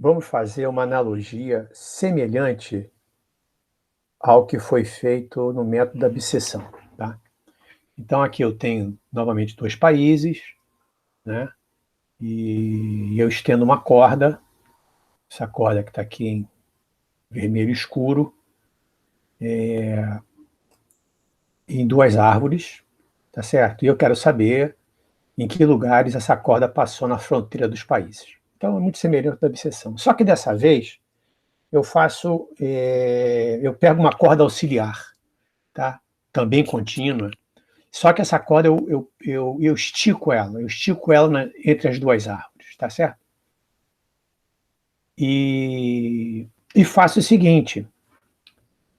vamos fazer uma analogia semelhante ao que foi feito no método da abscissão, tá? Então, aqui eu tenho, novamente, dois países, né? E eu estendo uma corda, essa corda que está aqui em vermelho escuro, em duas árvores, tá certo? E eu quero saber em que lugares essa corda passou na fronteira dos países. Então, é muito semelhante à abscissão. Só que dessa vez, eu pego uma corda auxiliar, tá? Também contínua. Só que essa corda eu estico ela entre as duas árvores, tá certo? E faço o seguinte,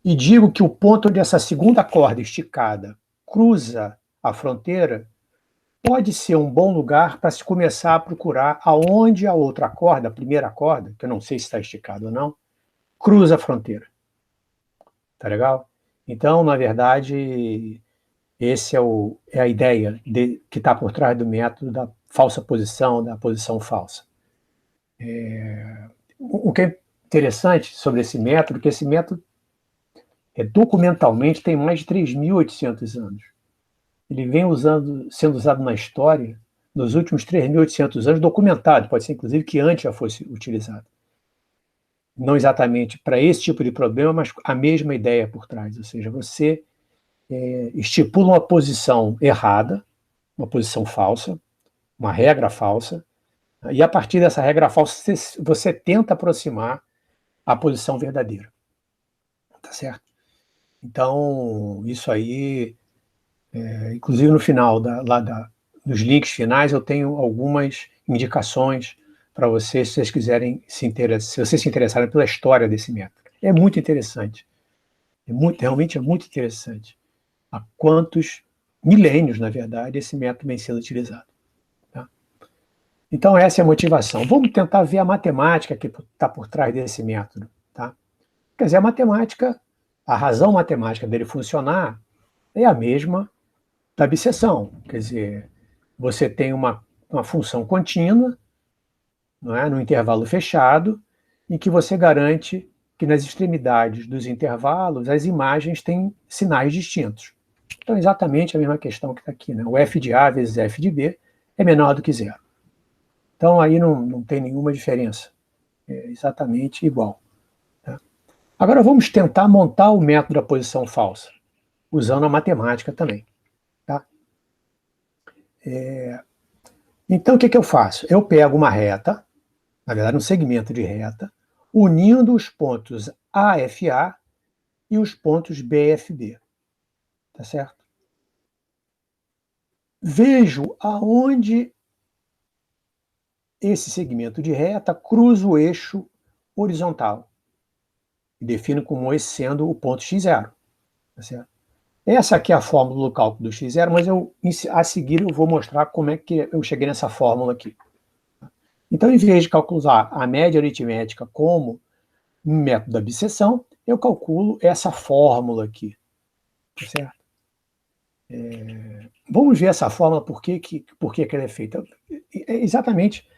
e digo que o ponto onde essa segunda corda esticada cruza a fronteira pode ser um bom lugar para se começar a procurar aonde a outra corda, a primeira corda, que eu não sei se está esticada ou não, cruza a fronteira. Tá legal? Então, na verdade, esse é a ideia que está por trás do método da falsa posição, da posição falsa. O que é interessante sobre esse método, é que esse método documentalmente tem mais de 3.800 anos. Ele vem sendo usado na história nos últimos 3.800 anos, documentado, pode ser inclusive que antes já fosse utilizado. Não exatamente para esse tipo de problema, mas a mesma ideia por trás, ou seja, você estipula uma posição errada, uma posição falsa, uma regra falsa, e a partir dessa regra falsa você tenta aproximar a posição verdadeira. Tá certo? Então, isso aí, inclusive no final dos links finais, eu tenho algumas indicações para vocês, se vocês quiserem se vocês se interessarem pela história desse método. É muito interessante. Realmente é muito interessante. Há quantos milênios, na verdade, esse método vem sendo utilizado. Tá? Então, essa é a motivação. Vamos tentar ver a matemática que está por trás desse método. Tá? Quer dizer, a razão matemática dele funcionar é a mesma da abscissão. Quer dizer, você tem uma função contínua, não é, no intervalo fechado, em que você garante que nas extremidades dos intervalos as imagens têm sinais distintos. Então, é exatamente a mesma questão que está aqui. Né? O f de A vezes f de B é menor do que zero. Então, aí não tem nenhuma diferença. É exatamente igual. Tá? Agora, vamos tentar montar o método da posição falsa, usando a matemática também. Tá? Então, o que eu faço? Eu pego uma reta, na verdade, um segmento de reta, unindo os pontos AFA e os pontos BFB. Tá certo? Vejo aonde esse segmento de reta cruza o eixo horizontal e defino como esse sendo o ponto x0. Tá certo? Essa aqui é a fórmula do cálculo do x0, mas a seguir eu vou mostrar como é que eu cheguei nessa fórmula aqui. Então, em vez de calcular a média aritmética como um método da abscissão, eu calculo essa fórmula aqui. Tá certo? Vamos ver essa fórmula, por que ela é feita. Exatamente,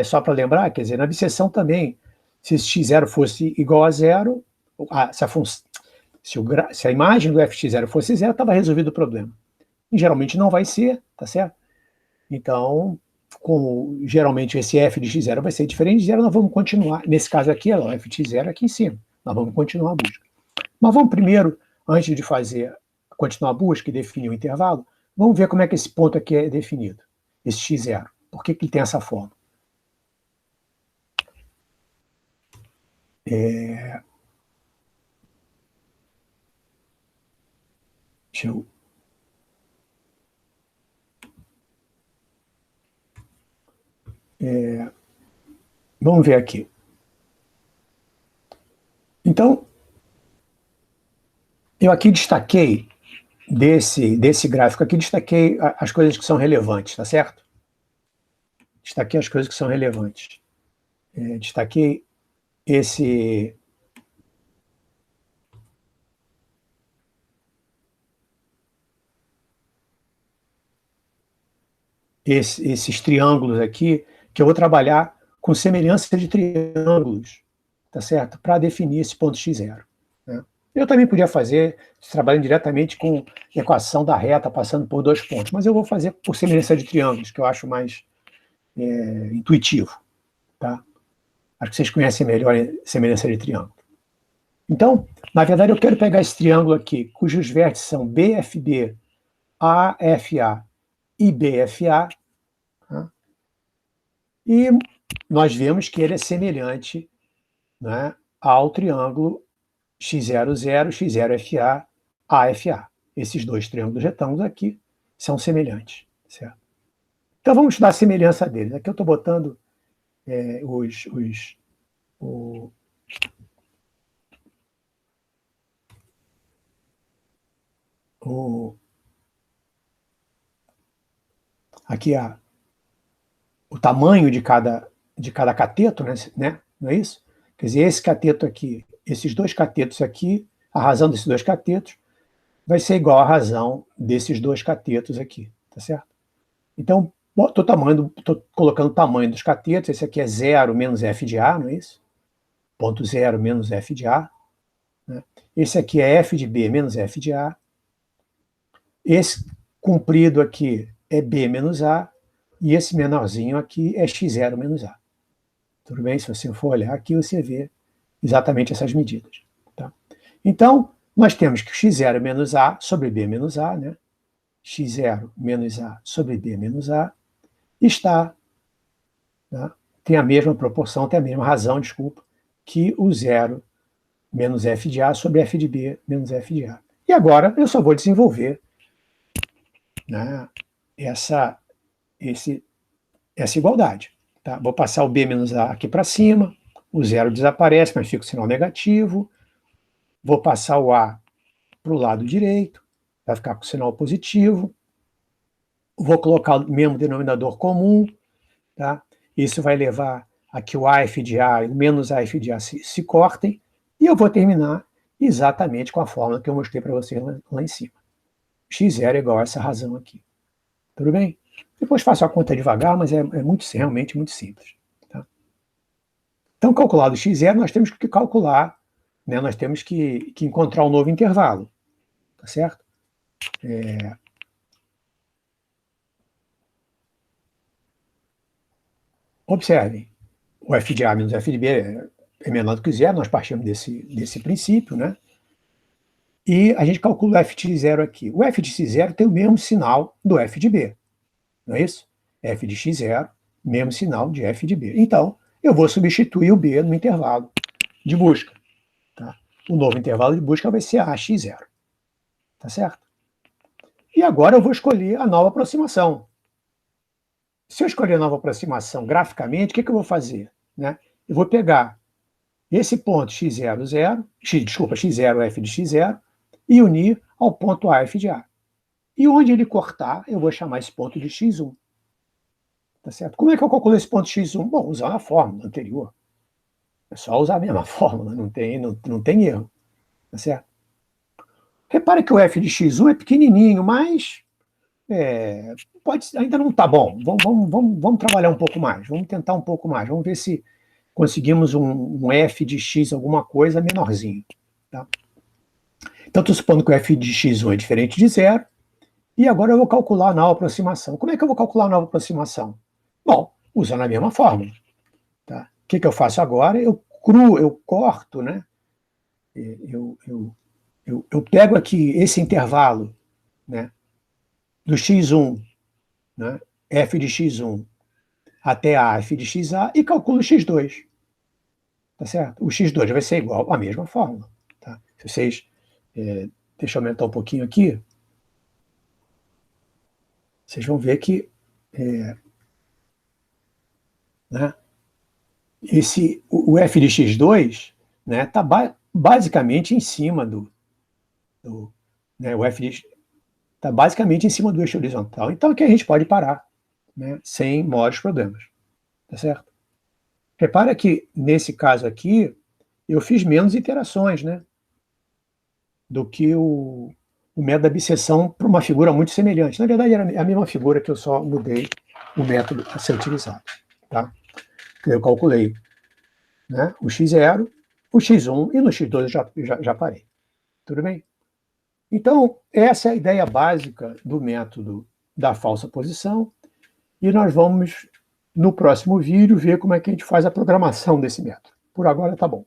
só para lembrar, quer dizer, na abscissão também, se x0 fosse igual a zero, se a imagem do fx0 fosse zero, estava resolvido o problema. E geralmente não vai ser, tá certo? Então, como geralmente esse f de x0 vai ser diferente de zero, nós vamos continuar. Nesse caso aqui, o f de x0 aqui em cima. Nós vamos continuar a busca. Mas vamos primeiro, antes de continuar a busca e definir o intervalo, vamos ver como é que esse ponto aqui é definido, esse x0. Por que ele tem essa forma? Deixa eu... Vamos ver aqui. Então, eu aqui destaquei, desse gráfico aqui, destaquei as coisas que são relevantes, tá certo? Destaquei as coisas que são relevantes. Destaquei esses triângulos aqui, que eu vou trabalhar com semelhança de triângulos, tá certo? Para definir esse ponto x0. Né? Eu também podia fazer, trabalhando diretamente com equação da reta, passando por dois pontos, mas eu vou fazer por semelhança de triângulos, que eu acho mais intuitivo. Tá? Acho que vocês conhecem melhor a semelhança de triângulo. Então, na verdade, eu quero pegar esse triângulo aqui, cujos vértices são BFB, AFA e BFA, tá? E nós vemos que ele é semelhante, né, ao triângulo X00, X0FA, AFA. Esses dois triângulos retângulos aqui são semelhantes, certo? Então vamos estudar a semelhança deles. Aqui eu estou botando aqui o tamanho de cada cateto, né? Não é isso? Quer dizer, esse cateto aqui, esses dois catetos aqui, a razão desses dois catetos vai ser igual à razão desses dois catetos aqui, tá certo? Então, estou colocando o tamanho dos catetos, esse aqui é 0 menos f de A, não é isso? Ponto 0 menos f de A. Né? Esse aqui é f de B menos f de A. Esse comprido aqui é B menos A, e esse menorzinho aqui é x0 menos A. Tudo bem? Se você for olhar aqui, você vê exatamente essas medidas. Tá? Então, nós temos que x0 menos A sobre B menos A, né? x0 menos A sobre B menos A, está, né? Tem a mesma proporção, tem a mesma razão, desculpa, que o 0 menos f de A sobre f de B menos f de A. E agora eu só vou desenvolver, né, essa igualdade. Tá? Vou passar o B menos A aqui para cima, o 0 desaparece, mas fica o sinal negativo. Vou passar o A para o lado direito, vai ficar com o sinal positivo. Vou colocar o mesmo denominador comum, tá? Isso vai levar a que o AF de A e o menos AF de A se cortem, e eu vou terminar exatamente com a fórmula que eu mostrei para vocês lá em cima. x0 é igual a essa razão aqui. Tudo bem? Depois faço a conta devagar, mas é realmente muito simples. Tá? Então, calculado x0, nós temos que calcular, né, nós temos que encontrar um novo intervalo. Tá certo? Observem, o f de A menos f de B é menor do que zero, nós partimos desse princípio, né? E a gente calcula o f de x0 aqui. O f de x0 tem o mesmo sinal do f de B, não é isso? F de x0, mesmo sinal de f de B. Então, eu vou substituir o B no intervalo de busca. Tá? O novo intervalo de busca vai ser AX0. Tá certo? E agora eu vou escolher a nova aproximação. Se eu escolher a nova aproximação graficamente, o que eu vou fazer? Né? Eu vou pegar esse ponto x0, x0, f de x0, e unir ao ponto A, f de A. E onde ele cortar, eu vou chamar esse ponto de x1. Tá certo? Como é que eu calculo esse ponto x1? Bom, usando a fórmula anterior. É só usar a mesma fórmula, não tem erro. Tá certo? Repare que o f de x1 é pequenininho, mas ainda não está bom. Vamos trabalhar um pouco mais, vamos tentar um pouco mais, vamos ver se conseguimos um f de x alguma coisa menorzinho. Tá? Então, estou supondo que o f de x1 é diferente de zero, e agora eu vou calcular a nova aproximação. Como é que eu vou calcular a nova aproximação? Bom, usando a mesma fórmula. Tá? O que eu faço agora? Eu corto, né? Eu pego aqui esse intervalo, né, do x1, né, f de x1 até a f de xa e calculo o x2. Tá certo? O x2 vai ser igual à mesma fórmula. Tá? Se vocês... deixa eu aumentar um pouquinho aqui. Vocês vão ver que né, o f de x2 está, né, basicamente em cima né, o f está basicamente em cima do eixo horizontal. Então aqui a gente pode parar, né, sem maiores problemas. Tá certo? Repara que, nesse caso aqui, eu fiz menos iterações, né, do que o método da bisseção para uma figura muito semelhante. Na verdade, era a mesma figura, que eu só mudei o método a ser utilizado. Tá? Eu calculei, né, o x0, o x1 e no x2 eu já parei. Tudo bem? Então, essa é a ideia básica do método da falsa posição, e nós vamos, no próximo vídeo, ver como é que a gente faz a programação desse método. Por agora, tá bom.